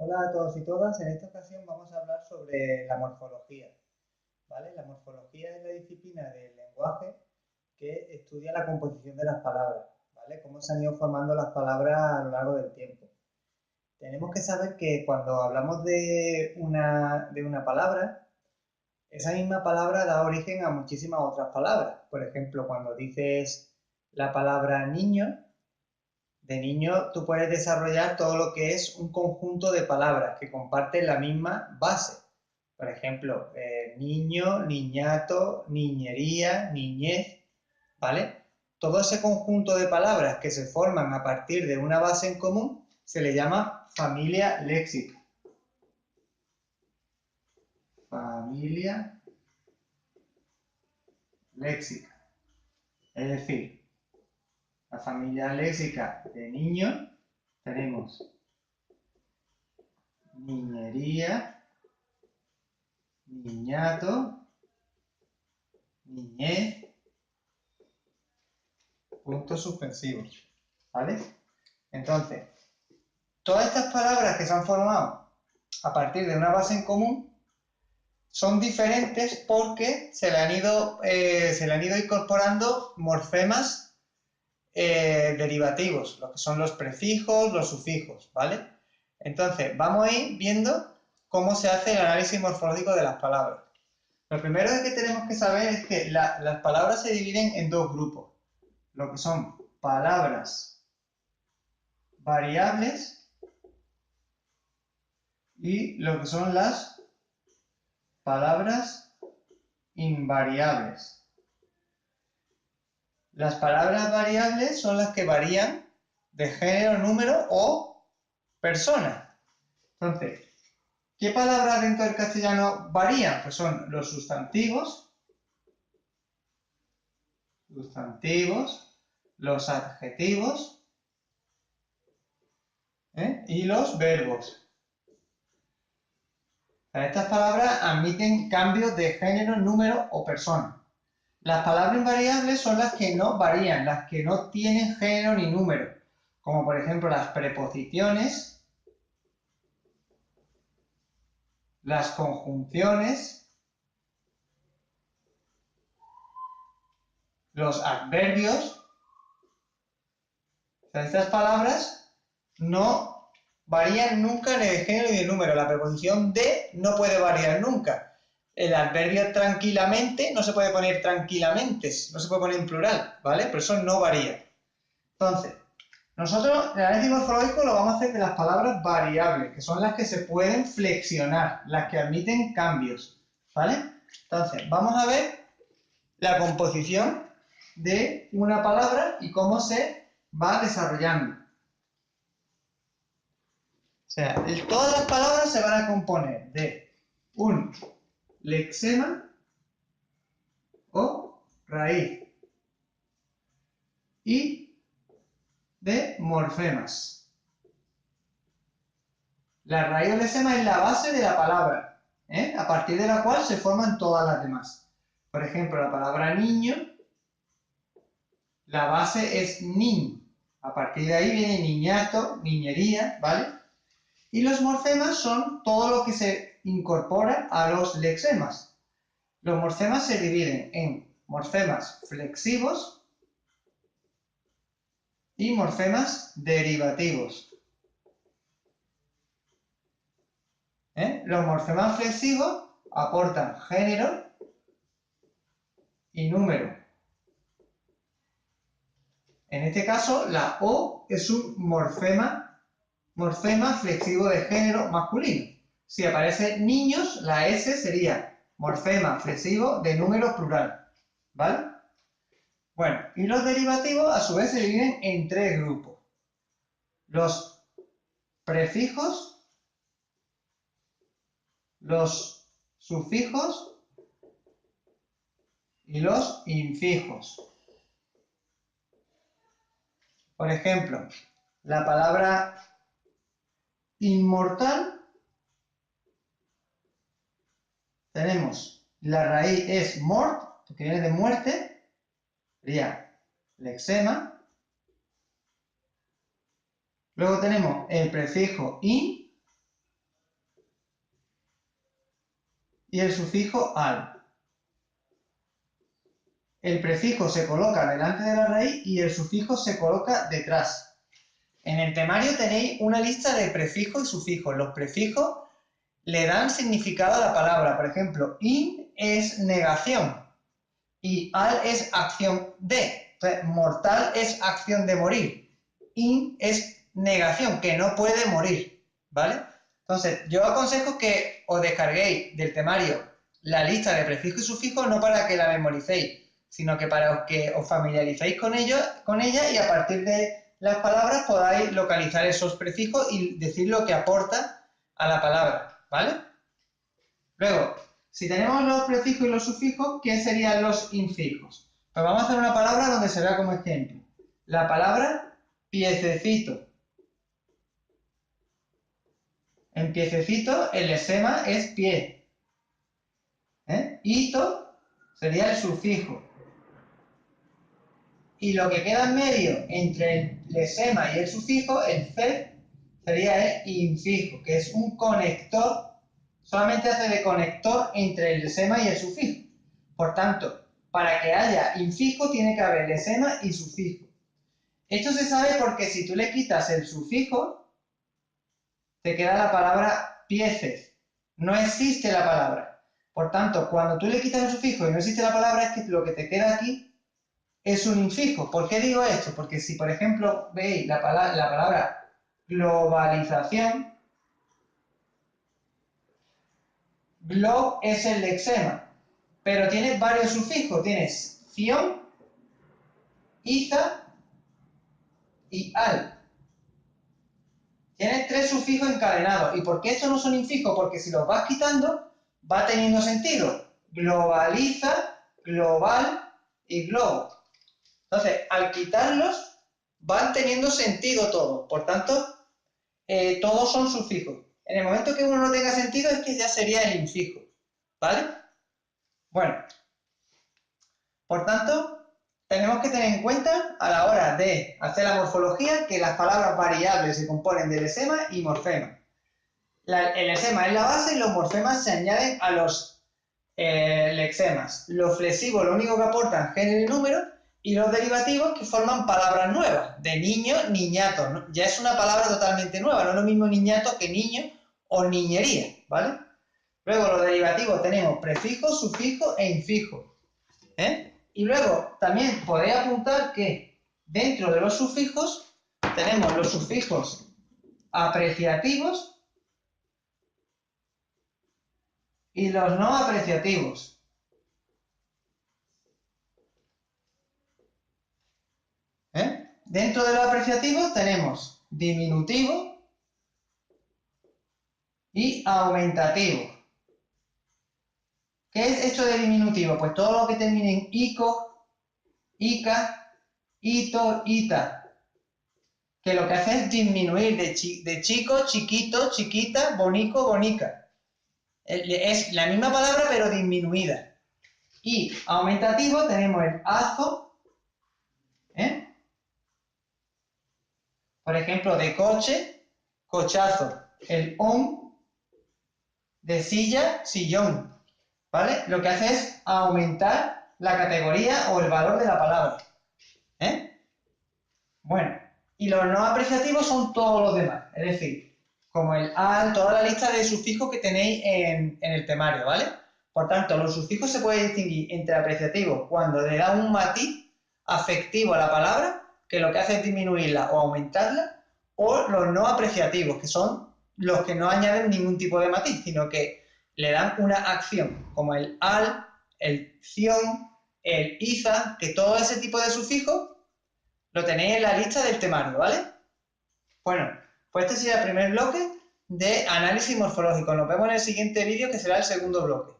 Hola a todos y todas. En esta ocasión vamos a hablar sobre la morfología, ¿vale? La morfología es la disciplina del lenguaje que estudia la composición de las palabras, ¿vale? Cómo se han ido formando las palabras a lo largo del tiempo. Tenemos que saber que cuando hablamos de una palabra, esa misma palabra da origen a muchísimas otras palabras. Por ejemplo, cuando dices la palabra niño, de niño tú puedes desarrollar todo lo que es un conjunto de palabras que comparten la misma base. Por ejemplo, niño, niñato, niñería, niñez, ¿vale? Todo ese conjunto de palabras que se forman a partir de una base en común se le llama familia léxica. Familia léxica. Es decir, la familia léxica de niño tenemos niñería, niñato, niñez, puntos suspensivos, ¿vale? Entonces, todas estas palabras que se han formado a partir de una base en común son diferentes porque se le han ido incorporando morfemas derivativos, lo que son los prefijos, los sufijos, ¿vale? Entonces, vamos a ir viendo cómo se hace el análisis morfológico de las palabras. Lo primero que tenemos que saber es que las palabras se dividen en dos grupos, lo que son palabras variables y lo que son las palabras invariables. Las palabras variables son las que varían de género, número o persona. Entonces, ¿qué palabras dentro del castellano varían? Pues son los sustantivos, los adjetivos y los verbos. Estas palabras admiten cambios de género, número o persona. Las palabras invariables son las que no varían, las que no tienen género ni número, como por ejemplo las preposiciones, las conjunciones, los adverbios. O sea, estas palabras no varían nunca ni de género ni de número. La preposición de no puede variar nunca. El adverbio tranquilamente no se puede poner tranquilamente, no se puede poner en plural, ¿vale? Pero eso no varía. Entonces, nosotros el análisis morfológico lo vamos a hacer de las palabras variables, que son las que se pueden flexionar, las que admiten cambios, ¿vale? Entonces, vamos a ver la composición de una palabra y cómo se va desarrollando. O sea, todas las palabras se van a componer de un lexema o raíz y de morfemas. La raíz o lexema es la base de la palabra, a partir de la cual se forman todas las demás. Por ejemplo, la palabra niño, la base es nin. A partir de ahí viene niñato, niñería, ¿vale? Y los morfemas son todo lo que se incorpora a los lexemas. Los morfemas se dividen en morfemas flexivos y morfemas derivativos. Los morfemas flexivos aportan género y número. En este caso, la O es un morfema flexivo de género masculino. Si aparece niños, la S sería morfema flexivo de número plural, ¿vale? Bueno, y los derivativos a su vez se dividen en tres grupos. Los prefijos, los sufijos y los infijos. Por ejemplo, la palabra inmortal, tenemos la raíz es mort, que viene de muerte, sería lexema. Luego tenemos el prefijo in, y el sufijo al. El prefijo se coloca delante de la raíz y el sufijo se coloca detrás. En el temario tenéis una lista de prefijos y sufijos. Los prefijos le dan significado a la palabra. Por ejemplo, in es negación y al es acción de. Entonces, mortal es acción de morir. In es negación, que no puede morir, ¿vale? Entonces, yo aconsejo que os descarguéis del temario la lista de prefijos y sufijos, no para que la memoricéis, sino que para que os familiaricéis con ella y a partir de las palabras podáis localizar esos prefijos y decir lo que aporta a la palabra, ¿vale? Luego, si tenemos los prefijos y los sufijos, ¿qué serían los infijos? Pues vamos a hacer una palabra donde se vea como ejemplo. La palabra piececito. En piececito el lexema es pie. Hito sería el sufijo. Y lo que queda en medio entre el lexema y el sufijo, el fe, sería el infijo, que es un conector, solamente hace de conector entre el lexema y el sufijo. Por tanto, para que haya infijo tiene que haber lexema y sufijo. Esto se sabe porque si tú le quitas el sufijo, te queda la palabra pieces. No existe la palabra. Por tanto, cuando tú le quitas el sufijo y no existe la palabra, es que lo que te queda aquí es un infijo. ¿Por qué digo esto? Porque si, por ejemplo, veis la palabra globalización, glob es el lexema, pero tiene varios sufijos. Tienes ción, iza y al. Tienes 3 sufijos encadenados. ¿Y por qué estos no son infijos? Porque si los vas quitando, va teniendo sentido. Globaliza, global y globo. Entonces, al quitarlos, van teniendo sentido todos. Por tanto, todos son sufijos. En el momento que uno no tenga sentido, es que ya sería el infijo. ¿Vale? Bueno. Por tanto, tenemos que tener en cuenta a la hora de hacer la morfología que las palabras variables se componen de lexema y morfema. El lexema es la base y los morfemas se añaden a los lexemas. Los flexivos lo único que aportan género y número, y los derivativos que forman palabras nuevas, de niño, niñato, ¿no? Ya es una palabra totalmente nueva, no es lo mismo niñato que niño o niñería, ¿vale? Luego los derivativos tenemos prefijo, sufijo e infijo. Y luego también podéis apuntar que dentro de los sufijos tenemos los sufijos apreciativos y los no apreciativos. Dentro de los apreciativos tenemos diminutivo y aumentativo. ¿Qué es esto de diminutivo? Pues todo lo que termine en ico, ica, ito, ita, que lo que hace es disminuir de chico, chiquito, chiquita, bonico, bonica. Es la misma palabra pero disminuida. Y aumentativo tenemos el azo, por ejemplo, de coche, cochazo. El on, de silla, sillón. ¿Vale? Lo que hace es aumentar la categoría o el valor de la palabra. Bueno, y los no apreciativos son todos los demás. Es decir, como el al, toda la lista de sufijos que tenéis en el temario, ¿vale? Por tanto, los sufijos se pueden distinguir entre apreciativos cuando le da un matiz afectivo a la palabra, que lo que hace es disminuirla o aumentarla, o los no apreciativos, que son los que no añaden ningún tipo de matiz, sino que le dan una acción, como el al, el ción, el iza, que todo ese tipo de sufijos lo tenéis en la lista del temario, ¿vale? Bueno, pues este sería el primer bloque de análisis morfológico. Nos vemos en el siguiente vídeo, que será el segundo bloque.